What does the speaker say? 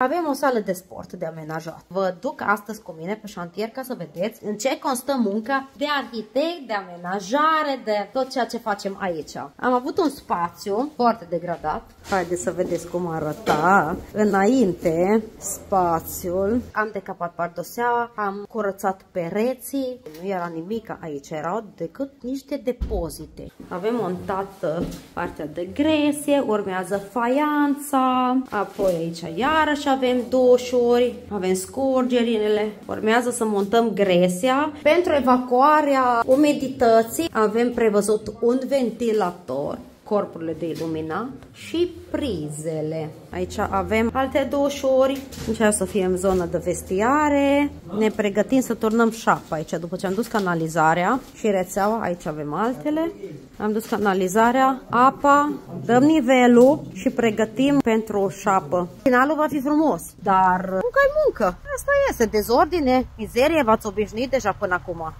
Avem o sală de sport de amenajat. Vă duc astăzi cu mine pe șantier ca să vedeți în ce constă munca de arhitect, de amenajare, de tot ceea ce facem aici. Am avut un spațiu foarte degradat. Haideți să vedeți cum arăta înainte spațiul. Am decapat pardoseaua, am curățat pereții. Nu era nimic aici, erau decât niște depozite. Avem montată partea de gresie, urmează faianța, apoi aici iarăși avem dușuri, avem scurgerinile, urmează să montăm gresia. Pentru evacuarea umidității avem prevăzut un ventilator, corpurile de iluminat și prizele. Aici avem alte dușuri, încearcă să fie în zonă de vestiare. Ne pregătim să turnăm șapa aici, după ce am dus canalizarea și rețeaua, aici avem altele. Am dus canalizarea, apa, dăm nivelul și pregătim pentru șapă. Finalul va fi frumos, dar muncă-i muncă. Asta este dezordine, mizerie, v-ați obișnuit deja până acum.